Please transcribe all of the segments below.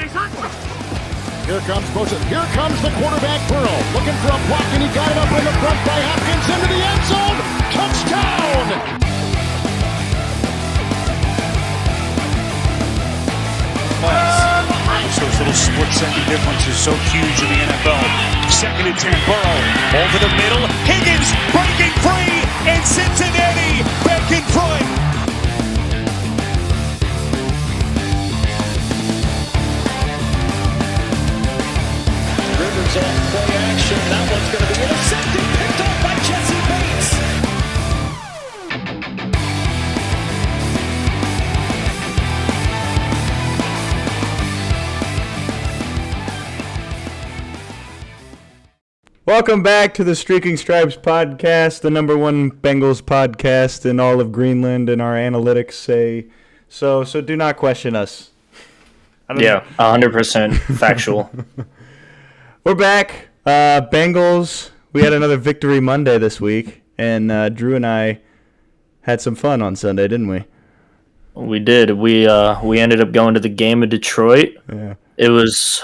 Here comes Bosa. Here comes the quarterback, Burrow. Looking for a block, and he got it up in the front by Hopkins into the end zone. Touchdown! Those little split-second differences so huge in the NFL. 2nd and 10, Burrow over the middle. Higgins breaking free, and Cincinnati back in front. Rivers off play action. That one's going to be intercepted, picked off by Jesse Bates. Welcome back to the Streaking Stripes podcast, the number one Bengals podcast in all of Greenland, and our analytics say so. So do not question us. 100% factual. We're back. Bengals, we had another Victory Monday this week, and Drew and I had some fun on Sunday, didn't we? We did. We ended up going to the game in Detroit. Yeah. It was,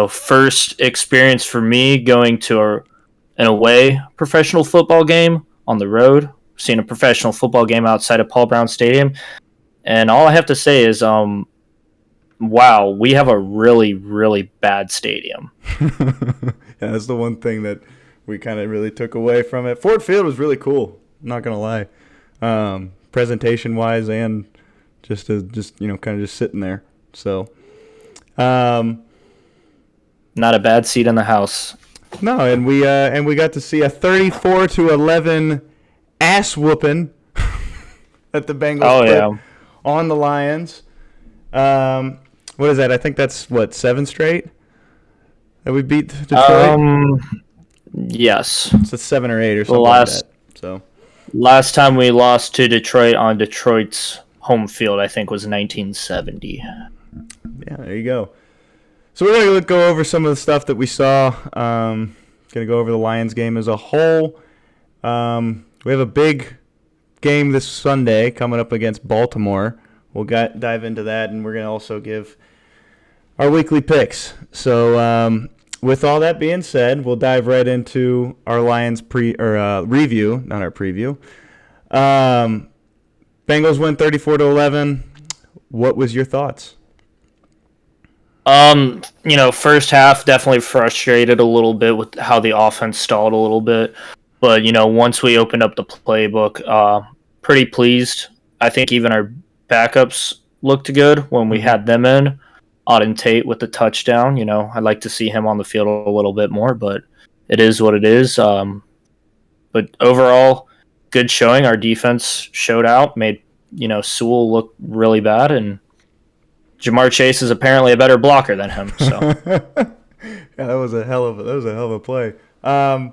first experience for me going to an away professional football game on the road, seeing a professional football game outside of Paul Brown Stadium. And all I have to say is, wow, we have a really, really bad stadium. Yeah, that's the one thing that we kind of really took away from it. Ford Field was really cool, not going to lie. Presentation-wise and just kind of just sitting there. So, not a bad seat in the house. No, and we got to see a 34-11 ass whooping that the Bengals put on the Lions. What is that? I think that's 7 straight that we beat Detroit. Yes, it's a 7 or 8 or something like that. So last time we lost to Detroit on Detroit's home field, I think, was 1970. Yeah, there you go. So we're going to go over some of the stuff that we saw. Going to go over the Lions game as a whole. We have a big game this Sunday coming up against Baltimore. We'll dive into that, and we're going to also give our weekly picks. So with all that being said, we'll dive right into our Lions review, not our preview. Bengals win 34-11. What was your thoughts? First half definitely frustrated a little bit with how the offense stalled a little bit. But, once we opened up the playbook, pretty pleased. I think even our backups looked good when we had them in. Auden Tate with the touchdown. I'd like to see him on the field a little bit more, but it is what it is. But overall, good showing. Our defense showed out, made, Sewell look really bad, and Jamar Chase is apparently a better blocker than him. So yeah, that was a hell of a play. Yeah,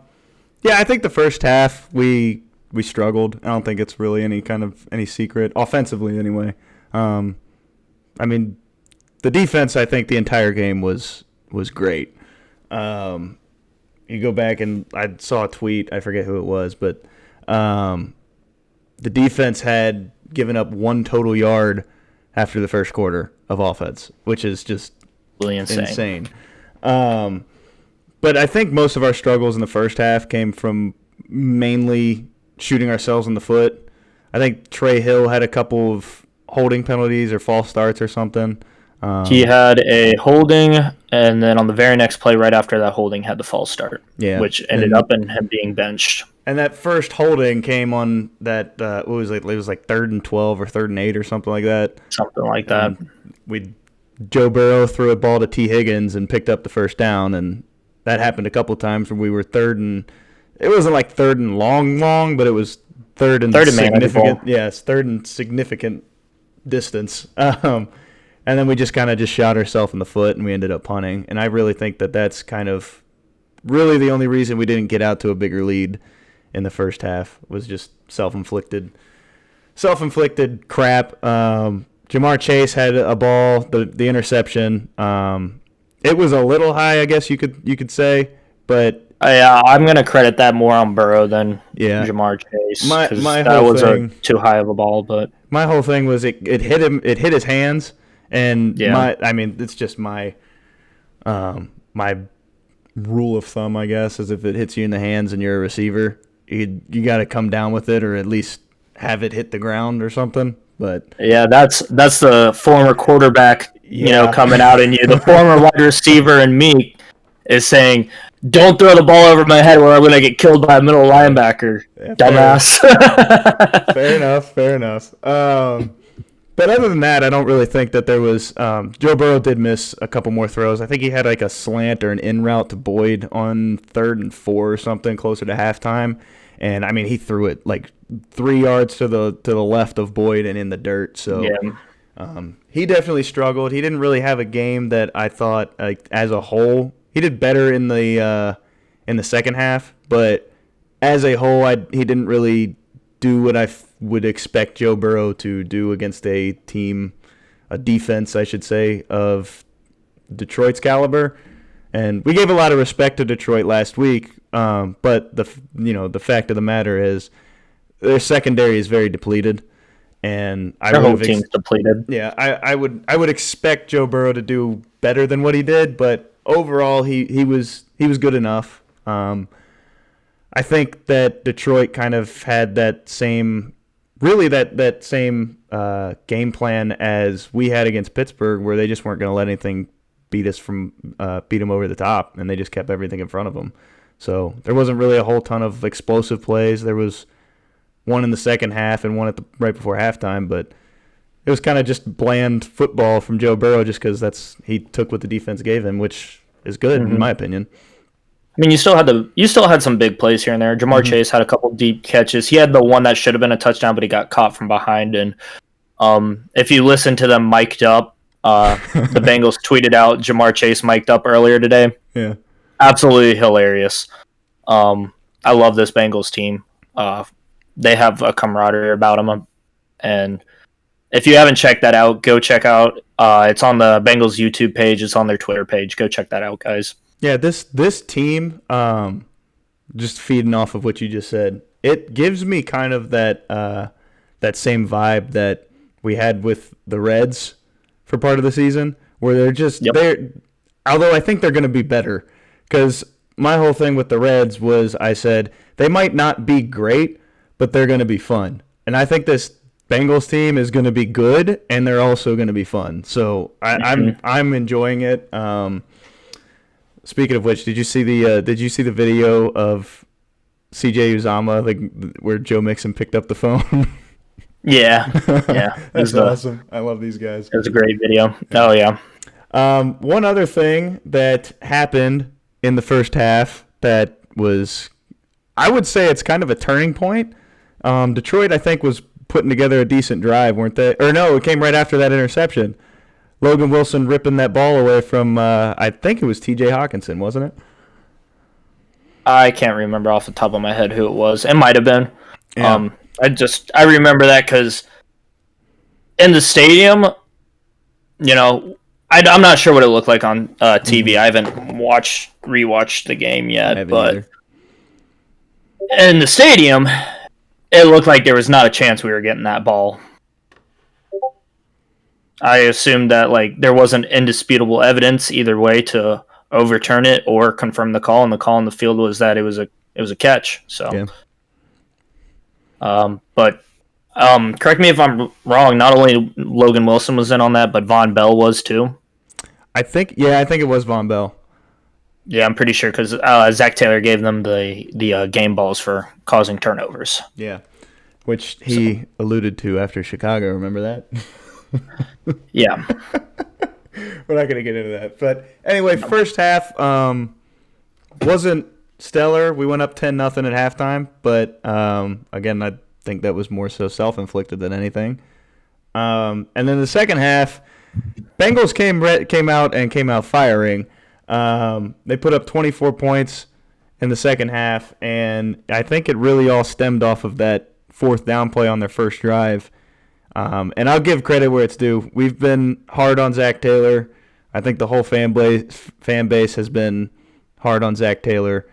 I think the first half we struggled. I don't think it's really any secret offensively anyway. The defense, I think the entire game was great. You go back and I saw a tweet, I forget who it was, but the defense had given up 1 total yard after the first quarter of offense, which is just really insane. But I think most of our struggles in the first half came from mainly shooting ourselves in the foot. I think Trey Hill had a couple of holding penalties or false starts or something. He had a holding, and then on the very next play right after that holding had the false start, which ended up in him being benched. And that first holding came on that it was like 3rd and 12 or 3rd and 8 or something like that. Something like that. Joe Burrow threw a ball to T. Higgins and picked up the first down, and that happened a couple times where we were it wasn't like 3rd and long, but it was 3rd and significant. Yes, 3rd and significant distance. And then we just kind of shot ourselves in the foot, and we ended up punting. And I really think that that's kind of really the only reason we didn't get out to a bigger lead in the first half was just self-inflicted crap. Jamar Chase had a ball, the interception. It was a little high, I guess you could say, but I'm going to credit that more on Burrow than Jamar Chase. That was too high of a ball, but my whole thing was it hit him. It hit his hands, And Yeah. it's just my my rule of thumb, I guess, is if it hits you in the hands and you're a receiver, you got to come down with it or at least have it hit the ground or something. But Yeah, that's the former quarterback, yeah, coming out in you. The former wide receiver in me is saying, "Don't throw the ball over my head, where I'm gonna get killed by a middle linebacker." Yeah, Dumbass. fair enough. But other than that, I don't really think that there was. Joe Burrow did miss a couple more throws. I think he had like a slant or an in route to Boyd on 3rd and 4 or something closer to halftime, and he threw it like 3 yards to the left of Boyd and in the dirt. So Yeah. he definitely struggled. He didn't really have a game that I thought as a whole. He did better in the second half, but as a whole, he didn't really do what I would expect Joe Burrow to do against a defense, I should say, of Detroit's caliber. And we gave a lot of respect to Detroit last week, but the fact of the matter is their secondary is very depleted, and Their whole team's depleted. Yeah, I would expect Joe Burrow to do better than what he did, but overall he was good enough. I think that Detroit kind of had that same game plan as we had against Pittsburgh, where they just weren't going to let anything beat them over the top, and they just kept everything in front of them. So there wasn't really a whole ton of explosive plays. There was one in the second half and one right before halftime, but it was kind of just bland football from Joe Burrow, just because he took what the defense gave him, which is good in my opinion. You still had some big plays here and there. Jamar Chase had a couple deep catches. He had the one that should have been a touchdown, but he got caught from behind. And if you listen to them mic'd up, the Bengals tweeted out Jamar Chase mic'd up earlier today. Yeah, absolutely hilarious. I love this Bengals team. They have a camaraderie about them, and if you haven't checked that out, go check out. It's on the Bengals YouTube page. It's on their Twitter page. Go check that out, guys. Yeah, this team, just feeding off of what you just said, it gives me kind of that same vibe that we had with the Reds for part of the season, where they're although I think they're going to be better, because my whole thing with the Reds was I said they might not be great, but they're going to be fun, and I think this Bengals team is going to be good, and they're also going to be fun. So I'm enjoying it. Speaking of which, did you see the video of CJ Uzomah, where Joe Mixon picked up the phone? Yeah. That's awesome. I love these guys. It was a great video. Oh yeah. One other thing that happened in the first half that was, I would say, it's kind of a turning point. Detroit, I think, was putting together a decent drive, weren't they? Or no, it came right after that interception. Logan Wilson ripping that ball away from, I think it was T.J. Hawkinson, wasn't it? I can't remember off the top of my head who it was. It might have been. Yeah. I remember that because in the stadium, I'm not sure what it looked like on TV. I haven't rewatched the game yet, but either. In the stadium, it looked like there was not a chance we were getting that ball. I assumed that there wasn't indisputable evidence either way to overturn it or confirm the call, and the call in the field was that it was a catch. So, yeah. But correct me if I'm wrong. Not only Logan Wilson was in on that, but Von Bell was too. I think it was Von Bell. Yeah, I'm pretty sure because Zach Taylor gave them the game balls for causing turnovers. Yeah, which he alluded to after Chicago. Remember that? Yeah. We're not going to get into that. But anyway, first half wasn't stellar. We went up 10-0 at halftime. But, again, I think that was more so self-inflicted than anything. And then the second half, Bengals came out firing. They put up 24 points in the second half. And I think it really all stemmed off of that fourth down play on their first drive. And I'll give credit where it's due. We've been hard on Zach Taylor. I think the whole fan base has been hard on Zach Taylor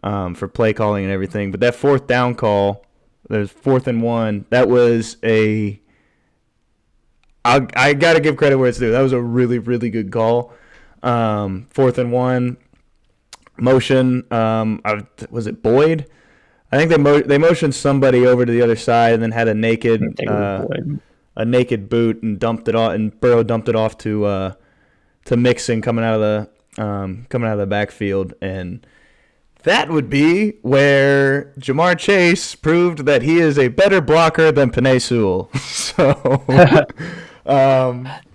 for play calling and everything. But that fourth down call, there's 4th and 1. That was I got to give credit where it's due. That was a really, really good call. 4th and 1, motion. Was it Boyd? I think they motioned somebody over to the other side and then had a naked boot and dumped it off, and Burrow dumped it off to Mixon coming out of the backfield, and that would be where Jamar Chase proved that he is a better blocker than Penei Sewell. So,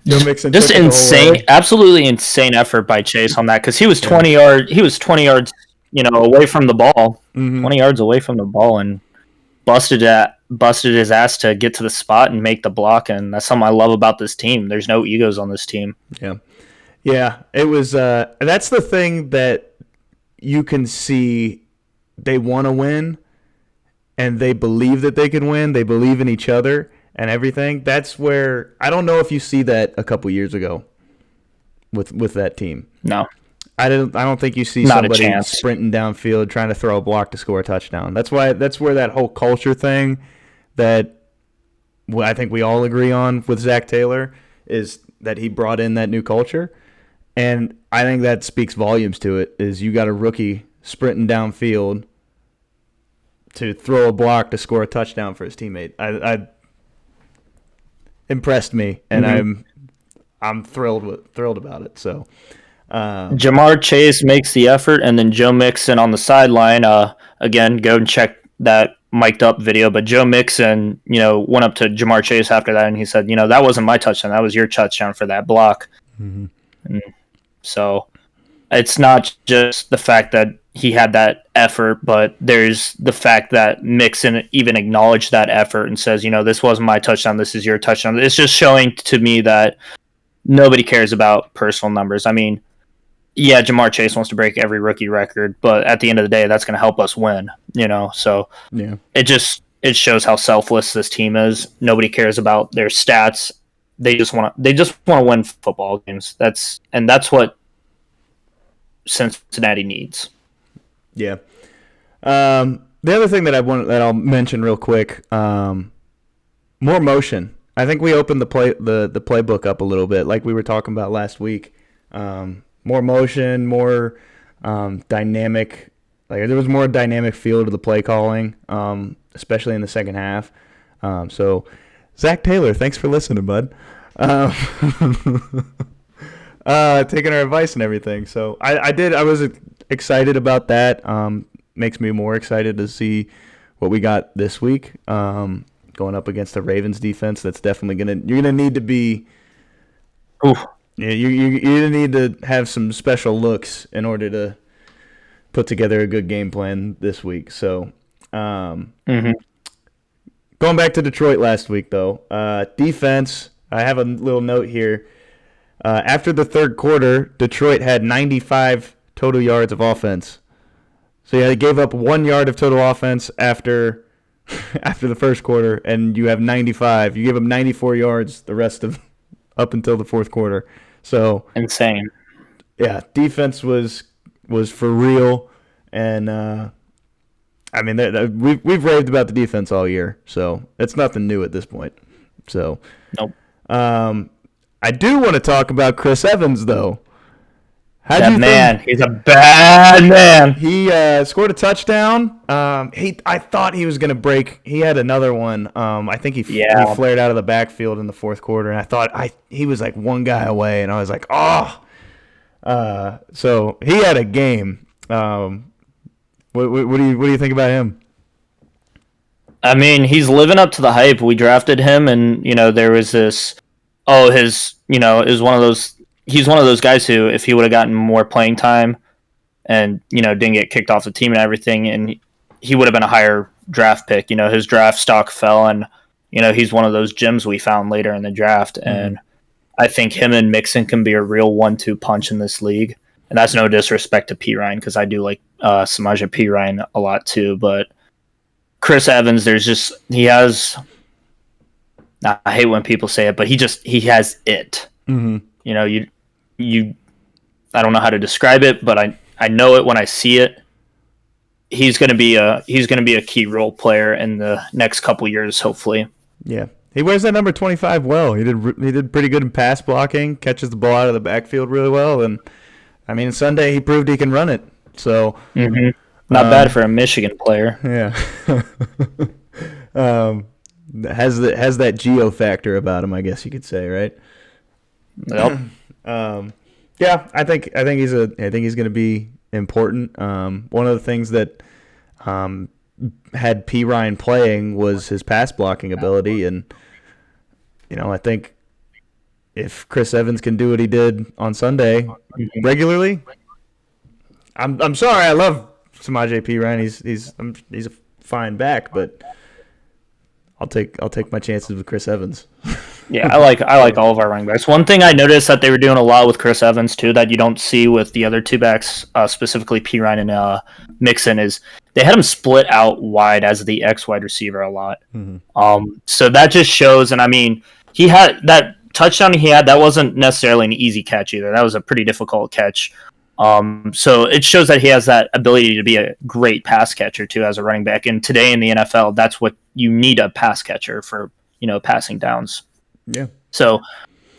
Mixon just insane, absolutely insane effort by Chase on that, because he was 20 yards, away from the ball, 20 yards away from the ball, and busted his ass to get to the spot and make the block. And that's something I love about this team. There's no egos on this team. Yeah. It was. That's the thing that you can see. They want to win, and they believe that they can win. They believe in each other and everything. That's where I don't know if you see that a couple years ago with that team. No. I don't think you see somebody sprinting downfield trying to throw a block to score a touchdown. That's where that whole culture thing that I think we all agree on with Zach Taylor is that he brought in that new culture. And I think that speaks volumes to it, is you got a rookie sprinting downfield to throw a block to score a touchdown for his teammate. I impressed me, and I'm thrilled about it. So Jamar Chase makes the effort, and then Joe Mixon on the sideline. Again, go and check that mic'd up video. But Joe Mixon, went up to Jamar Chase after that, and he said, that wasn't my touchdown. That was your touchdown for that block. And so it's not just the fact that he had that effort, but there's the fact that Mixon even acknowledged that effort and says, this wasn't my touchdown. This is your touchdown. It's just showing to me that nobody cares about personal numbers. I mean, yeah, Jamar Chase wants to break every rookie record, but at the end of the day, that's going to help us win, So yeah, it shows how selfless this team is. Nobody cares about their stats. They just want to win football games. That's what Cincinnati needs. Yeah. The other thing that I'll mention real quick, more motion. I think we opened the playbook up a little bit, like we were talking about last week. More motion, more dynamic. Like there was more dynamic feel to the play calling, especially in the second half. So, Zach Taylor, thanks for listening, bud. Taking our advice and everything. So I was excited about that. Makes me more excited to see what we got this week. Going up against the Ravens defense, that's definitely you're gonna need to be. Oof. Yeah, you're gonna need to have some special looks in order to put together a good game plan this week. So, going back to Detroit last week though, defense. I have a little note here. After the third quarter, Detroit had 95 total yards of offense. So yeah, they gave up 1 yard of total offense after the first quarter, and you have 95. You give them 94 yards the rest of up until the fourth quarter. So insane. Yeah, defense was for real, and I mean we've raved about the defense all year, so it's nothing new at this point. So nope. I do want to talk about Chris Evans, though. He's a bad man. He scored a touchdown. I thought he was going to break. He had another one. I think he flared out of the backfield in the fourth quarter, and I thought he was like one guy away, and I was like, oh. So he had a game. What do you think about him? I mean, he's living up to the hype. We drafted him, and there was this. Is one of those. He's one of those guys who, if he would have gotten more playing time, and didn't get kicked off the team and everything, and he would have been a higher draft pick. His draft stock fell, and he's one of those gems we found later in the draft. Mm-hmm. And I think him and Mixon can be a real 1-2 punch in this league. And that's no disrespect to P. Ryan, because I do like Samaje P. Ryan a lot too, but Chris Evans, he has. I hate when people say it, but he has it. Mm-hmm. I don't know how to describe it, but I know it when I see it. He's going to be a key role player in the next couple years, hopefully. Yeah, He wears that number 25 well. He did pretty good in pass blocking, catches the ball out of the backfield really well, and I mean Sunday he proved he can run it. So not bad for a Michigan player. Yeah. Has that geo factor about him, I guess you could say, right? Yep. Yeah, I think he's going to be important. One of the things that had P. Ryan playing was his pass blocking ability, and I think if Chris Evans can do what he did on Sunday regularly, I'm sorry, I love Samaje P. Ryan. He's a fine back, but I'll take my chances with Chris Evans. Yeah, I like all of our running backs. One thing I noticed that they were doing a lot with Chris Evans too that you don't see with the other two backs, specifically P. Ryan and Mixon, is they had him split out wide as the X wide receiver a lot. So that just shows, and I mean, he had that touchdown he had, that wasn't necessarily an easy catch either. That was a pretty difficult catch. So it shows that he has that ability to be a great pass catcher too as a running back. And today in the NFL, that's what you need, a pass catcher for, passing downs. Yeah. So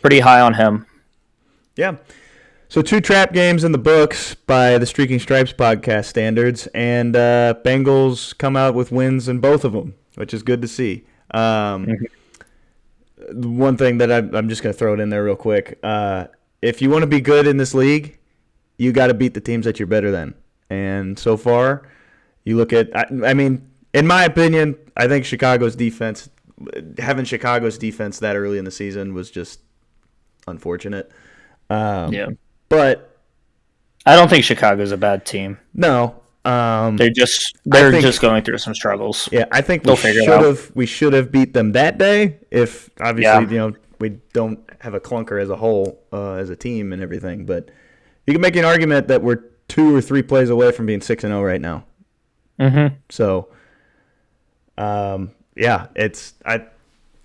pretty high on him. Yeah. So 2 trap games in the books by the Streaking Stripes podcast standards, and Bengals come out with wins in both of them, which is good to see. One thing that I'm just going to throw it in there real quick. If you want to be good in this league, you got to beat the teams that you're better than. And so far, you look at, I mean, in my opinion, I think having Chicago's defense that early in the season was just unfortunate. Yeah. But I don't think Chicago's a bad team. No. They're just going through some struggles. Yeah, I think we should have beat them that day if obviously, we don't have a clunker as a whole, as a team and everything, but you can make an argument that we're 2 or 3 plays away from being 6-0 right now. So, I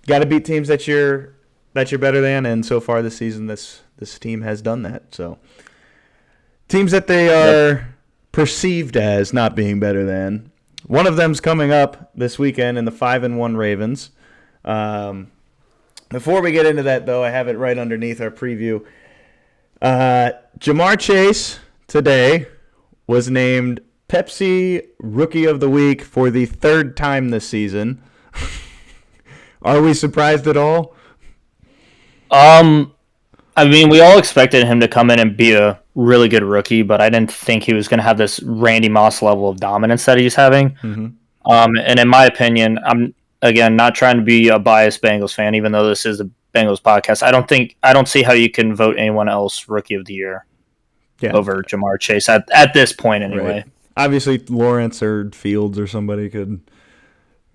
got to beat teams that you're better than, and so far this season, this team has done that. So, teams that they are perceived as not being better than. One of them's coming up this weekend in the 5-1 Ravens. Before we get into that, though, I have it right underneath our preview. Jamar Chase today was named Pepsi Rookie of the Week for the 3rd time this season. Are we surprised at all? I mean, we all expected him to come in and be a really good rookie, but I didn't think he was going to have this Randy Moss level of dominance that he's having. And in my opinion, I'm, again, not trying to be a biased Bengals fan, even though this is the Bengals podcast. I don't see how you can vote anyone else Rookie of the Year over Jamar Chase at this point anyway. Right. Obviously, Lawrence or Fields or somebody could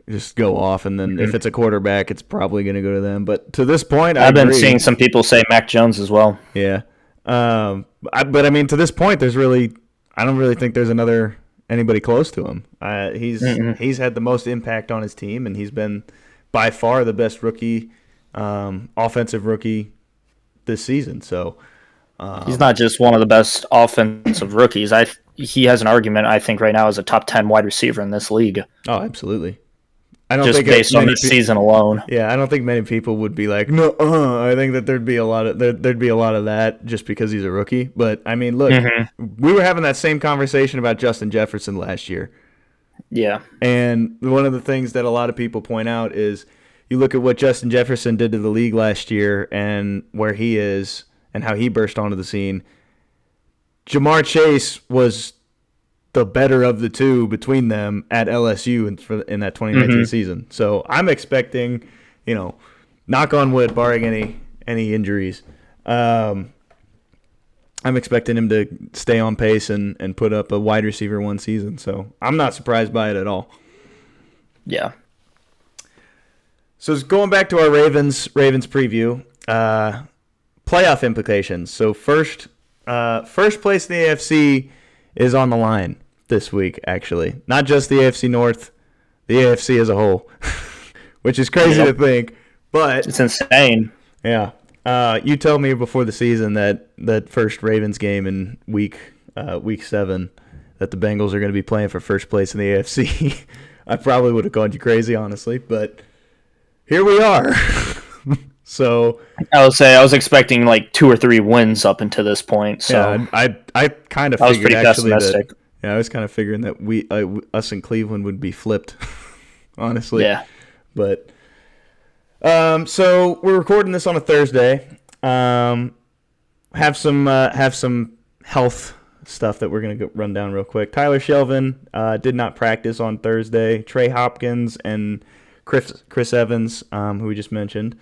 just go off, and then if it's a quarterback, it's probably going to go to them. But to this point, I've been seeing some people say Mac Jones as well. Yeah. But I mean, to this point, I don't really think there's anybody close to him. He's had the most impact on his team, and he's been by far the best rookie, offensive rookie this season. So he's not just one of the best offensive rookies. He has an argument, I think, right now as a top 10 wide receiver in this league. Oh, absolutely. Just based on this season alone. Yeah, I don't think many people would be like, no. I think that there'd be a lot of that just because he's a rookie. But I mean, look, we were having that same conversation about Justin Jefferson last year. Yeah, and one of the things that a lot of people point out is you look at what Justin Jefferson did to the league last year and where he is and how he burst onto the scene. Jamar Chase was the better of the two between them at LSU in that 2019 season. So I'm expecting, knock on wood, barring any injuries, I'm expecting him to stay on pace and put up a wide receiver 1 season. So I'm not surprised by it at all. Yeah. So going back to our Ravens preview, playoff implications. So first place in the AFC is on the line this week, actually. Not just the AFC North, the AFC as a whole, which is crazy to think, but it's insane. Yeah. You told me before the season that first Ravens game in week 7 that the Bengals are going to be playing for first place in the AFC. I probably would have called you crazy, honestly, but here we are. So I would say I was expecting like 2 or 3 wins up until this point. So yeah, I kind of I was figured pretty actually pessimistic. that I was kind of figuring that us in Cleveland would be flipped, honestly. Yeah. But so we're recording this on a Thursday. Have some health stuff that we're gonna run down real quick. Tyler Shelvin did not practice on Thursday. Trey Hopkins and Chris Evans, who we just mentioned,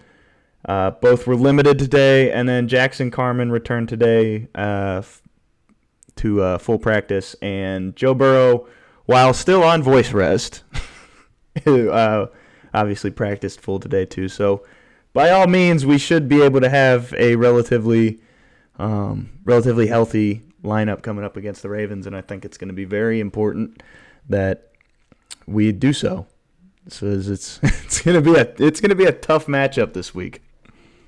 both were limited today, and then Jackson Carman returned today to full practice, and Joe Burrow, while still on voice rest, obviously practiced full today too. So by all means, we should be able to have a relatively healthy lineup coming up against the Ravens, and I think it's going to be very important that we do so. So it's going to be a tough matchup this week.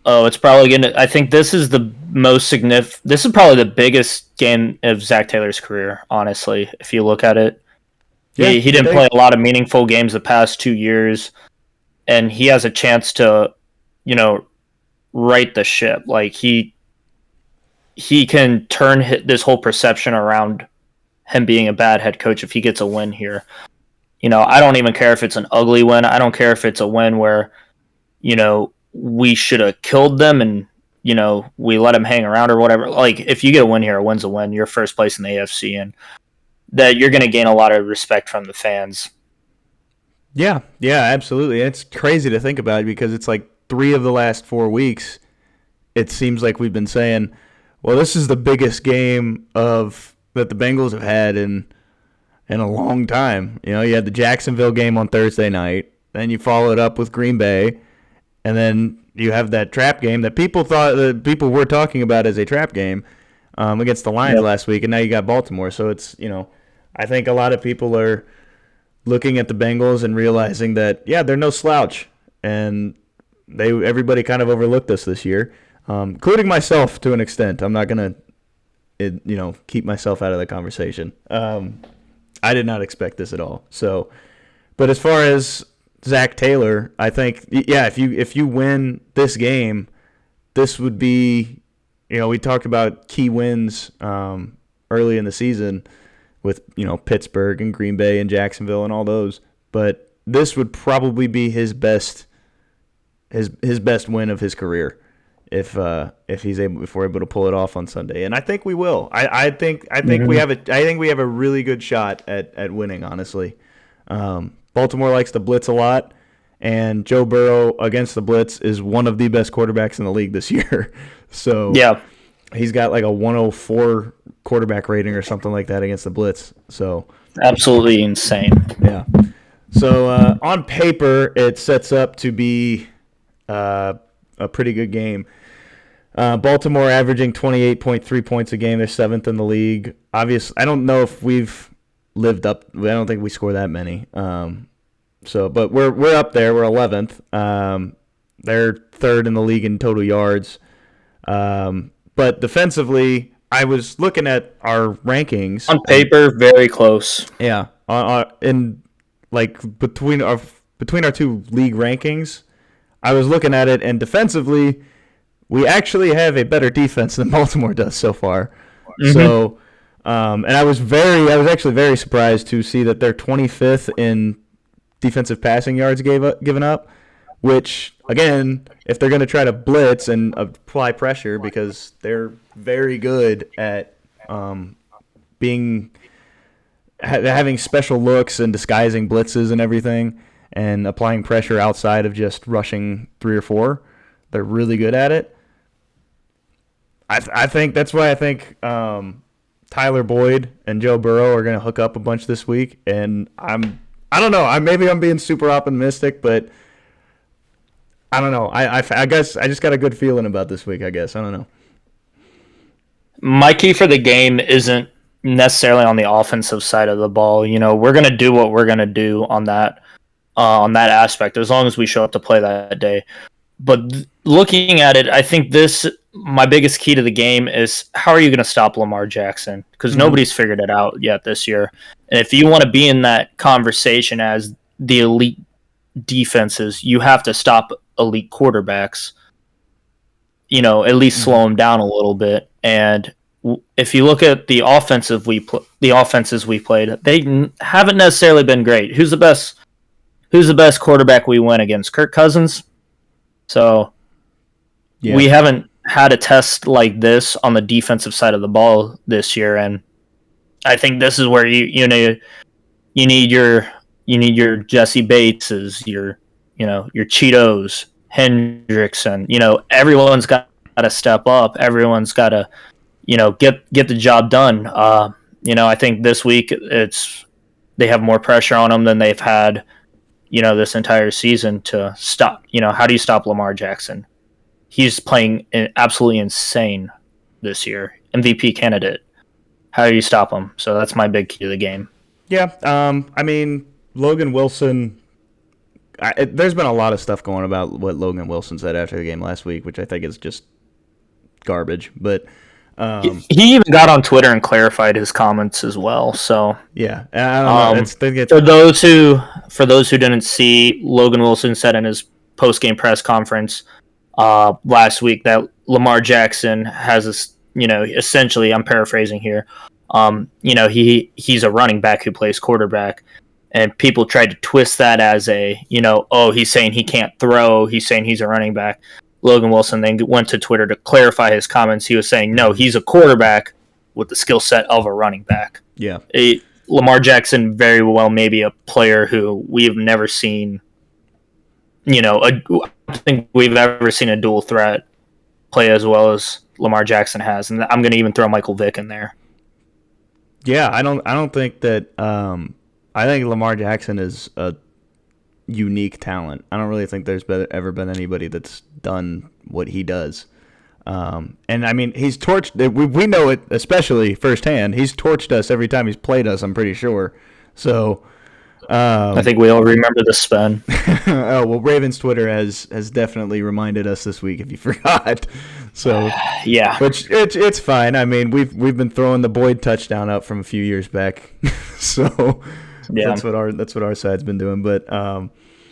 Oh, it's probably going to – I think this is the most significant – this is probably the biggest game of Zach Taylor's career, honestly, if you look at it. Yeah, he didn't play a lot of meaningful games the past 2 years, and he has a chance to, right the ship. Like, he can turn this whole perception around him being a bad head coach if he gets a win here. I don't even care if it's an ugly win. I don't care if it's a win where, we should have killed them and, we let them hang around or whatever. Like, if you get a win here, a win's a win. You're first place in the AFC, and that you're going to gain a lot of respect from the fans. Yeah, absolutely. It's crazy to think about because it's like 3 of the last 4 weeks, it seems like we've been saying, well, this is the biggest game that the Bengals have had in a long time. You had the Jacksonville game on Thursday night, then you follow it up with Green Bay, and then you have that trap game that people were talking about as a trap game against the Lions last week, and now you got Baltimore. So it's I think a lot of people are looking at the Bengals and realizing that they're no slouch, and everybody kind of overlooked us this year, including myself to an extent. I'm not gonna keep myself out of the conversation. I did not expect this at all. So, but as far as Zach Taylor, I think if you win this game, this would be we talked about key wins early in the season with Pittsburgh and Green Bay and Jacksonville and all those, but this would probably be his best win of his career if we're able to pull it off on Sunday, and I think we will. I think we have a really good shot at winning. Honestly, Baltimore likes to blitz a lot, and Joe Burrow against the blitz is one of the best quarterbacks in the league this year. So he's got like a 104 quarterback rating or something like that against the blitz. So absolutely insane. Yeah. So on paper, it sets up to be a pretty good game. Baltimore averaging 28.3 points a game. They're 7th in the league. Obviously, I don't know if we've lived up. I don't think we score that many. But we're up there. We're 11th. They're 3rd in the league in total yards. But defensively, I was looking at our rankings. On paper, very close. Yeah. In like between our 2 league rankings, I was looking at it, and defensively, we actually have a better defense than Baltimore does so far. Mm-hmm. So, and I was actually very surprised to see that they're 25th in defensive passing yards given up, which, again, if they're going to try to blitz and apply pressure, because they're very good at having special looks and disguising blitzes and everything and applying pressure outside of just rushing 3 or 4. They're really good at it. I think that's why I think Tyler Boyd and Joe Burrow are going to hook up a bunch this week, and I don't know. Maybe I'm being super optimistic, but I don't know. I guess I just got a good feeling about this week, I guess. I don't know. My key for the game isn't necessarily on the offensive side of the ball. We're going to do what we're going to do on that aspect, as long as we show up to play that day. But looking at it, I think my biggest key to the game is how are you going to stop Lamar Jackson? Because nobody's figured it out yet this year. And if you want to be in that conversation as the elite defenses, you have to stop elite quarterbacks. At least slow them down a little bit. And if you look at the offenses we played, they haven't necessarily been great. Who's the best quarterback we went against? Kirk Cousins. So we haven't had a test like this on the defensive side of the ball this year, and I think this is where you need your Jesse Bateses, your Cheetos, Hendrickson. Everyone's got to step up. Everyone's got to get the job done. I think this week they have more pressure on them than they've had this entire season to stop. How do you stop Lamar Jackson? He's playing absolutely insane this year. MVP candidate. How do you stop him? So that's my big key to the game. Yeah. Logan Wilson. There's been a lot of stuff going about what Logan Wilson said after the game last week, which I think is just garbage. But he even got on Twitter and clarified his comments as well. So yeah, I don't know. For those who didn't see, Logan Wilson said in his post-game press conference last week that Lamar Jackson has this, essentially, I'm paraphrasing here, he's a running back who plays quarterback, and people tried to twist that as he's saying he can't throw, he's saying he's a running back. Logan Wilson then went to Twitter to clarify his comments. He was saying, no, he's a quarterback with the skill set of a running back. Yeah. Lamar Jackson very well may be a player who we've never seen, I don't think we've ever seen a dual threat play as well as Lamar Jackson has. And I'm going to even throw Michael Vick in there. Yeah, I don't think that I think Lamar Jackson is a unique talent. I don't really think there's ever been anybody that's done what he does. And he's torched. We know it, especially firsthand. He's torched us every time he's played us, I'm pretty sure. So I think we all remember the spin. Oh well, Ravens Twitter has definitely reminded us this week. If you forgot, so yeah, which it's fine. We've been throwing the Boyd touchdown up from a few years back, so yeah, that's what our side's been doing. But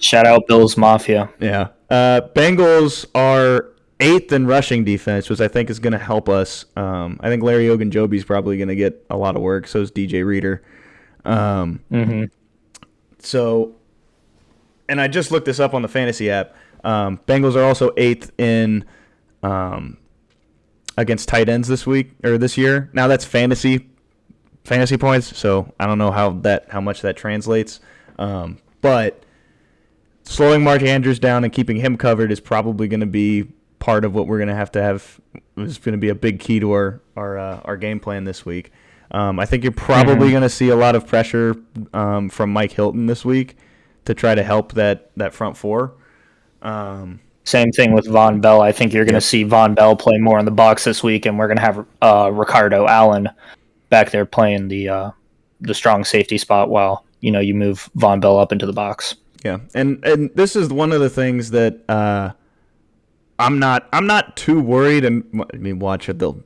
shout out Bills Mafia. Yeah, Bengals are 8th in rushing defense, which I think is going to help us. I think Larry Ogunjobi's probably going to get a lot of work. So is DJ Reader. So, and I just looked this up on the fantasy app. Bengals are also 8th in against tight ends this year. Now that's fantasy points, so I don't know how much that translates. But slowing Mark Andrews down and keeping him covered is probably going to be part of what we're going to have. It's going to be a big key to our game plan this week. I think you're probably going to see a lot of pressure from Mike Hilton this week to try to help that front four. Same thing with Von Bell. I think you're going to see Von Bell play more in the box this week, and we're going to have Ricardo Allen back there playing the strong safety spot while you move Von Bell up into the box. Yeah, and this is one of the things that I'm not too worried. And watch it; they'll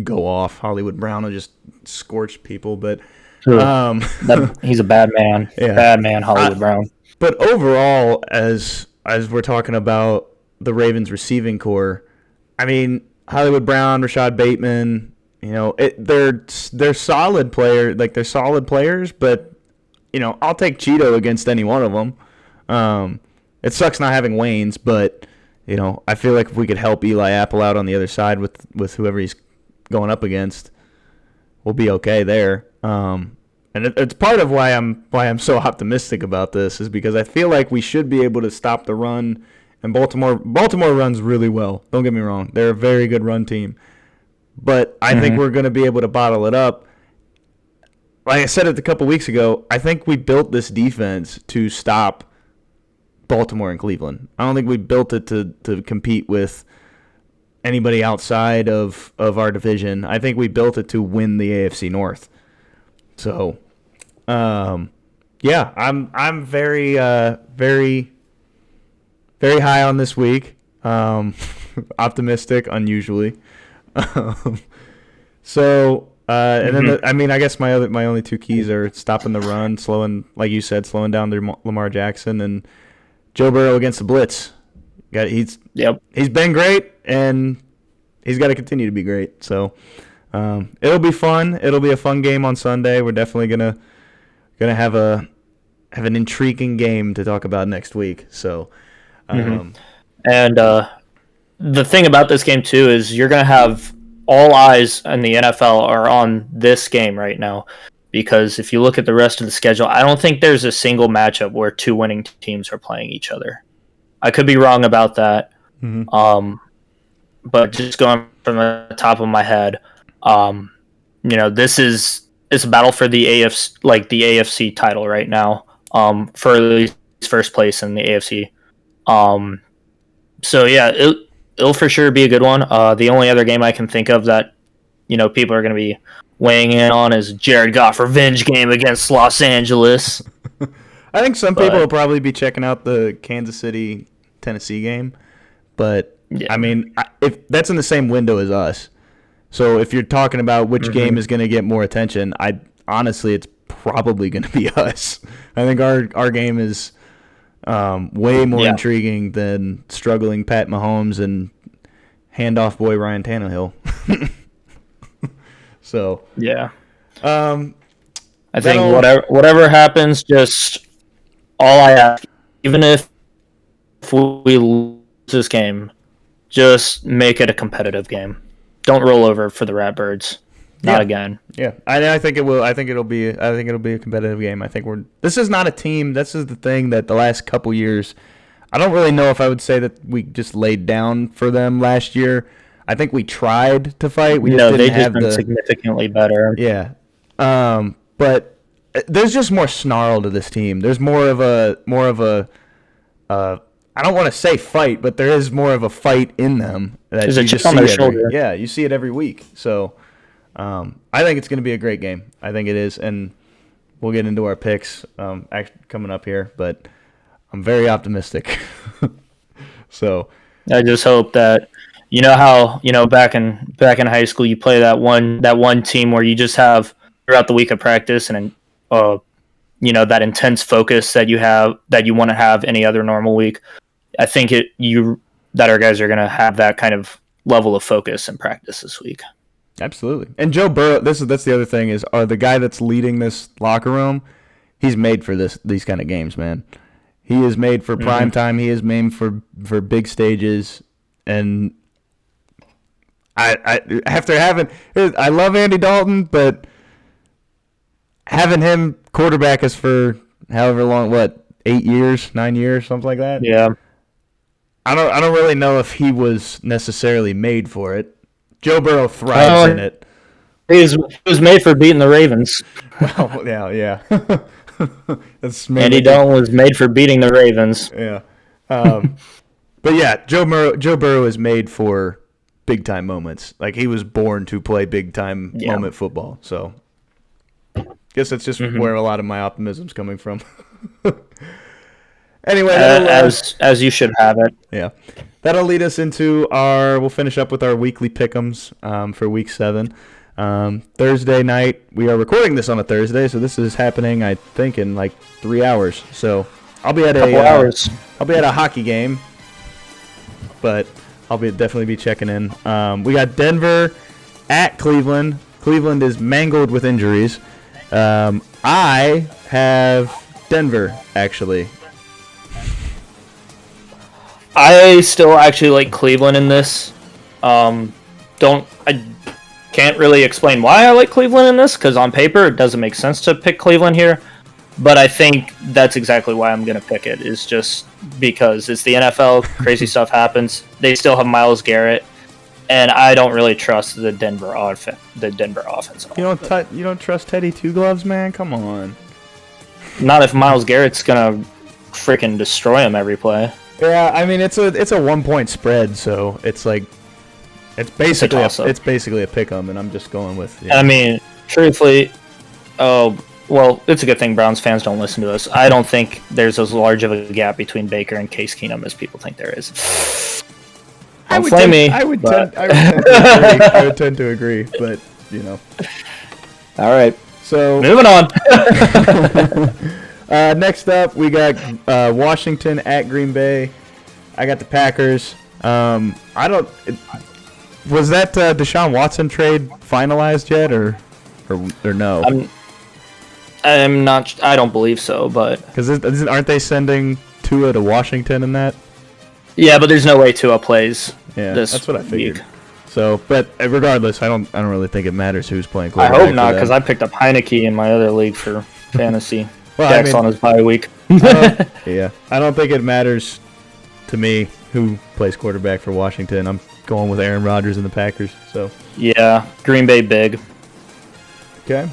go off. Hollywood Brown will just scorch people, but he's a bad man. Yeah. Bad man, Hollywood Brown. But overall, as we're talking about the Ravens receiving core, Hollywood Brown, Rashad Bateman, they're solid player. Like they're solid players, but I'll take Cheeto against any one of them. It sucks not having Waynes, but I feel like if we could help Eli Apple out on the other side with whoever he's going up against, we'll be okay there. And it's part of why I'm so optimistic about this is because I feel like we should be able to stop the run. And Baltimore runs really well. Don't get me wrong; they're a very good run team. But I think we're going to be able to bottle it up. Like I said it a couple weeks ago, I think we built this defense to stop Baltimore and Cleveland. I don't think we built it to compete with anybody outside of our division. I think we built it to win the AFC North. So, yeah, I'm very very very high on this week. Optimistic, unusually. So, and then I guess my only two keys are stopping the run, slowing, like you said, slowing down Lamar Jackson, and Joe Burrow against the blitz. He's been great, and he's got to continue to be great. So it'll be fun. It'll be a fun game on Sunday. We're definitely gonna have an intriguing game to talk about next week. So, and the thing about this game too is you're gonna have all eyes in the NFL are on this game right now, because if you look at the rest of the schedule, I don't think there's a single matchup where two winning teams are playing each other. I could be wrong about that. But just going from the top of my head, it's a battle for the AFC title right now, for at least first place in the AFC. So yeah, it'll for sure be a good one. The only other game I can think of that people are going to be weighing in on is Jared Goff revenge game against Los Angeles. I think some people will probably be checking out the Kansas City Tennessee game, but I mean, if that's in the same window as us, so if you're talking about which game is going to get more attention, honestly, it's probably going to be us. I think our game is way more intriguing than struggling Pat Mahomes and handoff boy Ryan Tannehill. So yeah, I think whatever happens, just all I ask, even if we lose this game, just make it a competitive game. Don't roll over for the Ratbirds. Not again. Yeah, I think it will. I think it'll be a competitive game. I think this is not a team. This is the thing that the last couple years, I don't really know if I would say that we just laid down for them last year. I think we tried to fight. We just didn't have been significantly better. Yeah, but there's just more snarl to this team. There's more of a I don't want to say fight, but there is more of a fight in them. There's a chip on their shoulder. Yeah, you see it every week. So I think it's going to be a great game. I think it is, and we'll get into our picks coming up here. But I'm very optimistic. So I just hope that how back in high school you play that one team where you just have throughout the week of practice and that intense focus that you want to have any other normal week. I think that our guys are going to have that kind of level of focus in practice this week. Absolutely. And Joe Burrow, that's the other thing is the guy that's leading this locker room, he's made for these kind of games, man. He is made for prime time. He is made for big stages. And I love Andy Dalton, but having him quarterback us for however long, 8 years, 9 years, something like that? Yeah. I don't really know if he was necessarily made for it. Joe Burrow thrives in it. He was made for beating the Ravens. Well, yeah. Andy Dalton was made for beating the Ravens. Yeah. But yeah, Joe Burrow is made for big time moments. Like he was born to play big time moment football. So I guess that's just where a lot of my optimism's coming from. Anyway, as you should have it. Yeah, that'll lead us into we'll finish up with our weekly pick'ems for week 7. Thursday night, we are recording this on a Thursday, so this is happening, I think, in like 3 hours. So I'll be at I'll be at a hockey game, but I'll definitely be checking in. We got Denver at Cleveland. Cleveland is mangled with injuries. I have Denver, actually. I still actually like Cleveland in this. I can't really explain why I like Cleveland in this, because on paper it doesn't make sense to pick Cleveland here. But I think that's exactly why I'm going to pick it, is just because it's the NFL, crazy stuff happens. They still have Myles Garrett, and I don't really trust the Denver offense. You don't trust Teddy Two Gloves, man? Come on. Not if Myles Garrett's going to freaking destroy him every play. Yeah, I mean it's a 1-point spread, so it's like it's basically a pick 'em, and I'm just going with. I mean, truthfully, it's a good thing Browns fans don't listen to us. I don't think there's as large of a gap between Baker and Case Keenum as people think there is. I would tend to agree, but All right. So moving on. Next up, we got Washington at Green Bay. I got the Packers. Was that Deshaun Watson trade finalized yet, or no? I'm not. I don't believe so, but because aren't they sending Tua to Washington in that? Yeah, but there's no way Tua plays. Yeah, this that's what I figured. week. So, but regardless, I don't really think it matters who's playing I quarterback. hope not, because I picked up Heineke in my other league for fantasy. Well, Jack's on his bye week. I don't think it matters to me who plays quarterback for Washington. I'm going with Aaron Rodgers and the Packers. So yeah, Green Bay big. Okay.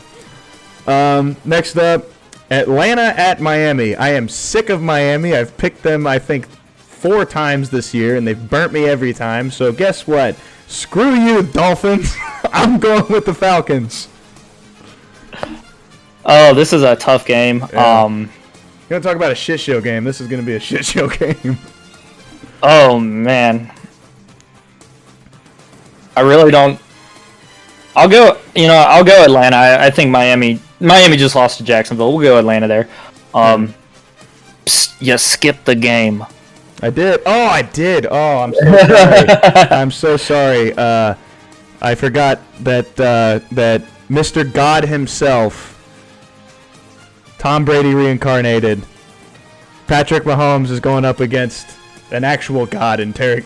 Next up, Atlanta at Miami. I am sick of Miami. I've picked them, I think, 4 times this year, and they've burnt me every time. So guess what? Screw you, Dolphins. I'm going with the Falcons. Oh, this is a tough game. Yeah. You want to talk about a shit show game? This is going to be a shit show game. Oh, man. I really don't... I'll go Atlanta. I think Miami just lost to Jacksonville. We'll go Atlanta there. You skipped the game. I did. Oh, I did. Oh, I'm so sorry. I'm so sorry. I forgot that Mr. God himself, Tom Brady reincarnated, Patrick Mahomes is going up against an actual god in Derrick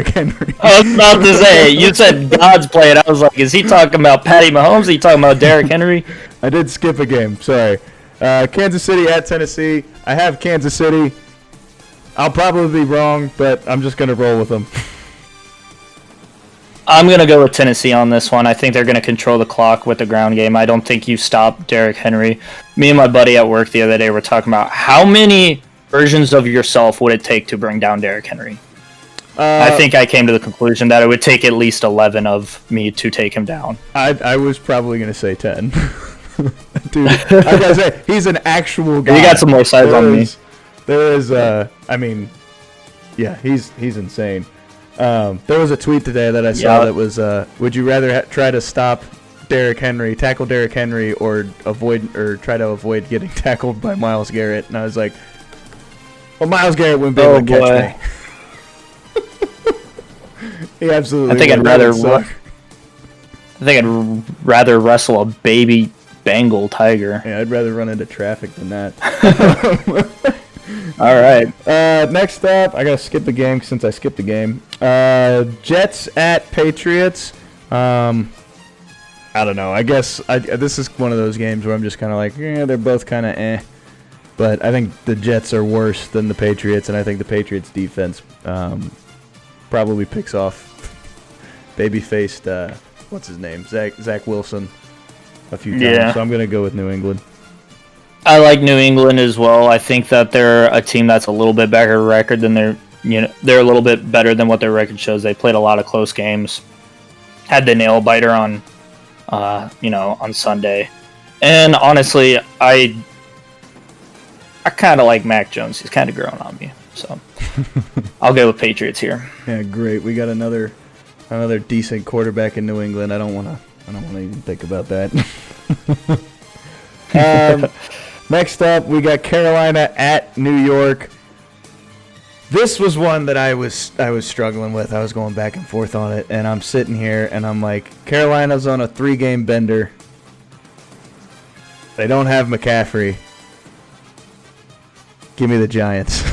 Henry. I was about to say, you said God's playing. I was like, is he talking about Patty Mahomes? Is he talking about Derrick Henry? I did skip a game. Sorry. Kansas City at Tennessee. I have Kansas City. I'll probably be wrong, but I'm just going to roll with them. I'm going to go with Tennessee on this one. I think they're going to control the clock with the ground game. I don't think you stop Derrick Henry. Me and my buddy at work the other day were talking about how many versions of yourself would it take to bring down Derrick Henry. I think I came to the conclusion that it would take at least 11 of me to take him down. I was probably going to say 10. Dude, I gotta say, he's an actual guy. You got some more size on me. There is, I mean, yeah, he's insane. There was a tweet today that I saw that was, would you rather try to stop tackle Derrick Henry, or try to avoid getting tackled by Myles Garrett? And I was like, well, Myles Garrett wouldn't be able to catch me. He absolutely. I think I'd rather wrestle a baby Bengal tiger. Yeah, I'd rather run into traffic than that. All right. Next up, I gotta skip the game since I skipped the game. Jets at Patriots. I don't know. I guess this is one of those games where I'm just kind of like, they're both kind of eh. But I think the Jets are worse than the Patriots, and I think the Patriots defense probably picks off baby-faced, what's his name, Zach Wilson a few times. Yeah. So I'm gonna go with New England. I like New England as well. I think that they're a team that's a little bit better record than they're a little bit better than what their record shows. They played a lot of close games. Had the nail biter on Sunday. And honestly, I kind of like Mac Jones. He's kind of growing on me. So I'll go with Patriots here. Yeah, great. We got another decent quarterback in New England. I don't want to even think about that. Next up, we got Carolina at New York. This was one that I was struggling with. I was going back and forth on it, and I'm sitting here and I'm like, Carolina's on a 3-game bender. They don't have McCaffrey. Give me the Giants.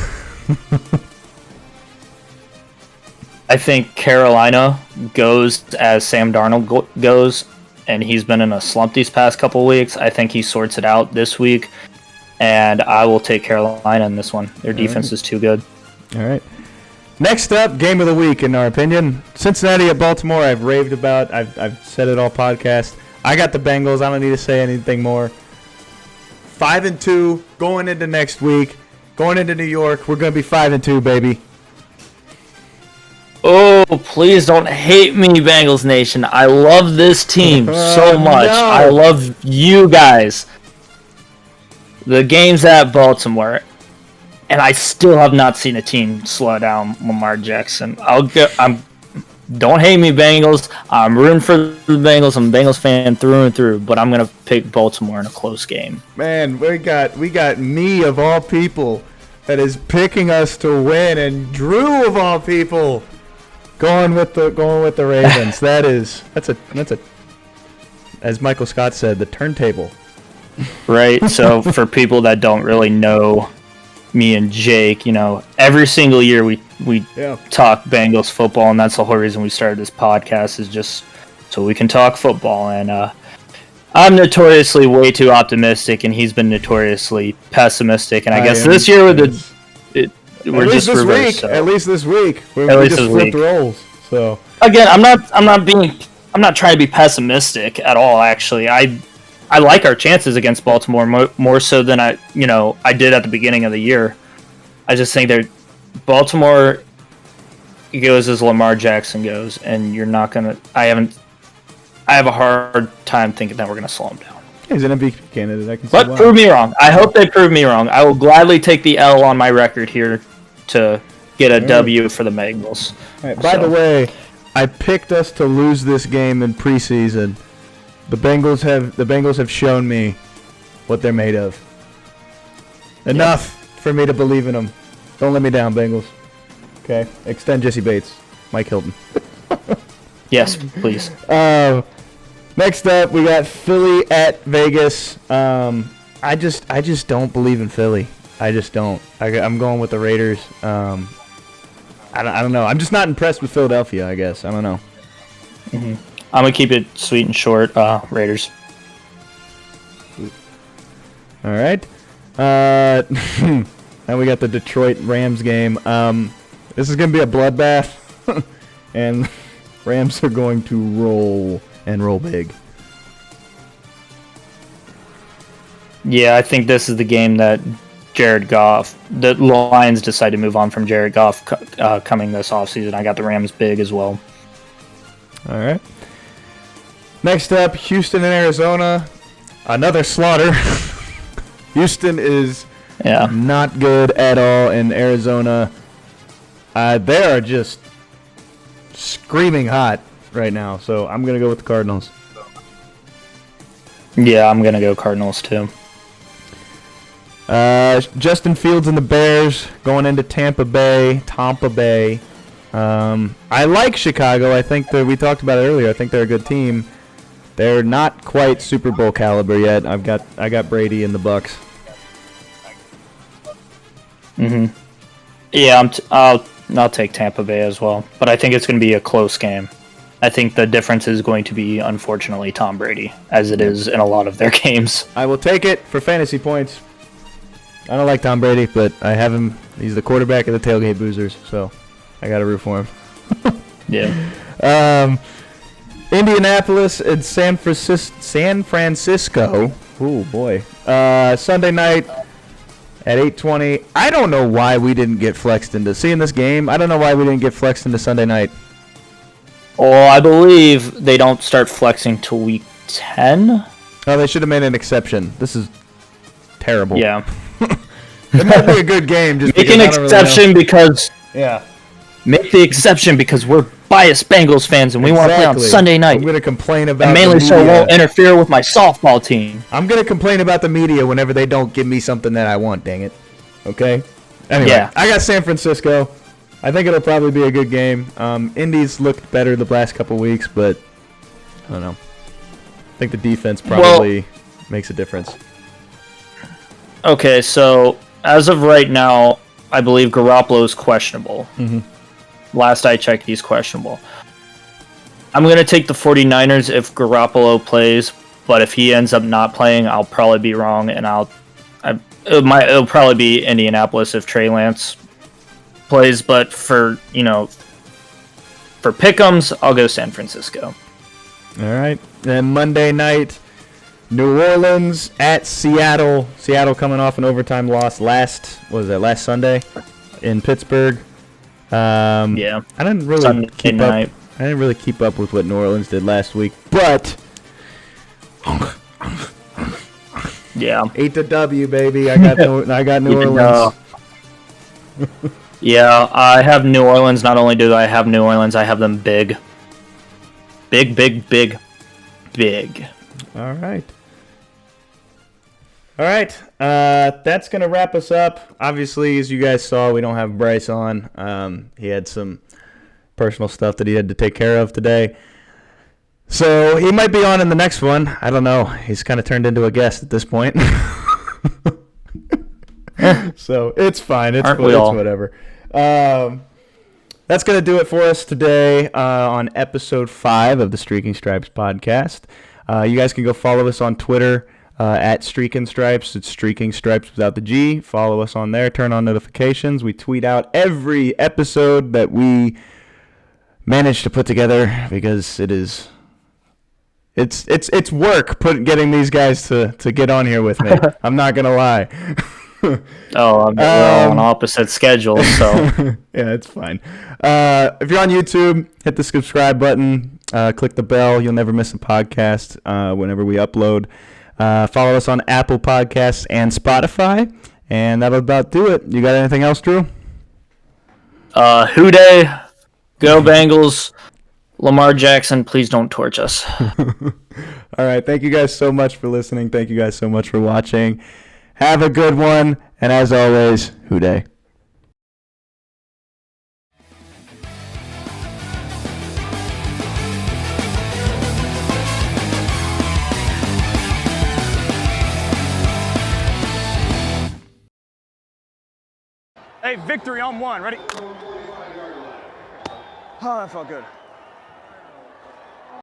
I think Carolina goes as Sam Darnold goes, and he's been in a slump these past couple of weeks. I think he sorts it out this week, and I will take Carolina in this one. Their defense is too good. All right. Next up, game of the week, in our opinion. Cincinnati at Baltimore, I've raved about. I've said it all podcast. I got the Bengals. I don't need to say anything more. 5-2 going into next week. Going into New York, we're going to be 5-2, baby. Oh, please don't hate me, Bengals Nation. I love this team so much. No. I love you guys. The game's at Baltimore, and I still have not seen a team slow down Lamar Jackson. don't hate me, Bengals. I'm rooting for the Bengals. I'm a Bengals fan through and through, but I'm gonna pick Baltimore in a close game. Man, we got me of all people that is picking us to win, and Drew of all people going with the Ravens. that's a as Michael Scott said, the turntable. Right. So for people that don't really know me and Jake, every single year we talk Bengals football, and that's the whole reason we started this podcast, is just so we can talk football. And I'm notoriously way too optimistic, and he's been notoriously pessimistic. And I guess this year we're just reversed. So. At least this week, we just flipped roles. So again, I'm not trying to be pessimistic at all. Actually, I like our chances against Baltimore more so than I did at the beginning of the year. I just think that Baltimore goes as Lamar Jackson goes, and you're not gonna. I have a hard time thinking that we're gonna slow him down. He's an MVP candidate. I can see but why. Prove me wrong. I hope they prove me wrong. I will gladly take the L on my record here to get a W for the Bengals. Right, by the way, I picked us to lose this game in preseason. The Bengals have shown me what they're made of. Enough for me to believe in them. Don't let me down, Bengals. Okay, extend Jesse Bates, Mike Hilton. Yes, please. Next up, we got Philly at Vegas. I just don't believe in Philly. I just don't. I'm going with the Raiders. I don't know. I'm just not impressed with Philadelphia, I guess. I don't know. Mm-hmm. I'm going to keep it sweet and short. Raiders. All right. Now we got the Detroit Rams game. This is going to be a bloodbath. And Rams are going to roll big. Yeah, I think this is the game that Jared Goff, the Lions decide to move on from Jared Goff coming this offseason. I got the Rams big as well. All right. Next up, Houston and Arizona. Another slaughter. Houston is not good at all, and Arizona, they are just screaming hot right now. So I'm going to go with the Cardinals. Yeah, I'm going to go Cardinals too. Justin Fields and the Bears going into Tampa Bay. I like Chicago. I think that we talked about it earlier. I think they're a good team. They're not quite Super Bowl caliber yet. I got Brady and the Bucks. Mhm. Yeah, I'll take Tampa Bay as well, but I think it's going to be a close game. I think the difference is going to be, unfortunately, Tom Brady, as it is in a lot of their games. I will take it for fantasy points. I don't like Tom Brady, but I have him. He's the quarterback of the Tailgate Boozers, so I got to root for him. Yeah. Indianapolis and San Francisco. Ooh, boy. Sunday night at 8:20. I don't know why we didn't get flexed into seeing this game. I don't know why we didn't get flexed into Sunday night. Well, I believe they don't start flexing till week 10. Oh, they should have made an exception. This is terrible. Yeah. It might be a good game. Just Make an exception because... Yeah. Make the exception because we're biased Bengals fans and we want to play on Sunday night. I'm going to complain about and mainly the so it media. won't interfere with my softball team. I'm going to complain about the media whenever they don't give me something that I want, dang it. Okay? Anyway, Yeah. I got San Francisco. I think it'll probably be a good game. Indy's looked better the last couple weeks, but I don't know. I think the defense probably makes a difference. Okay, so as of right now, I believe Garoppolo is questionable. Mm-hmm. Last I checked, he's questionable. I'm going to take the 49ers if Garoppolo plays, but if he ends up not playing, I'll probably be wrong, and it'll probably be Indianapolis if Trey Lance plays, but for pick'ems, I'll go San Francisco. All right. Then Monday night, New Orleans at Seattle. Seattle coming off an overtime loss last Sunday in Pittsburgh. Yeah. I didn't really Sunday keep night. up. I didn't really keep up with what New Orleans did last week, but yeah, 8-W, baby. I got New Orleans. Yeah, I have New Orleans. Not only do I have New Orleans, I have them big. Big, big, big, big. All right. All right. That's going to wrap us up. Obviously, as you guys saw, we don't have Bryce on. He had some personal stuff that he had to take care of today. So he might be on in the next one. I don't know. He's kind of turned into a guest at this point. So it's fine. It's whatever. That's going to do it for us today on episode 5 of the Streaking Stripes podcast. You guys can go follow us on Twitter at Streaking Stripes. It's Streaking Stripes without the G. Follow us on there. Turn on notifications. We tweet out every episode that we manage to put together because it's work getting these guys to get on here with me. I'm not going to lie. We're on opposite schedules, so yeah, it's fine. If you're on YouTube, hit the subscribe button, click the bell. You'll never miss a podcast whenever we upload. Follow us on Apple Podcasts and Spotify, and that'll about do it. You got anything else, Drew? Houday, go Bengals, Lamar Jackson, please don't torch us. All right, thank you guys so much for listening. Thank you guys so much for watching. Have a good one, and as always, Houday. Hey, victory on 1. Ready? Oh, that felt good.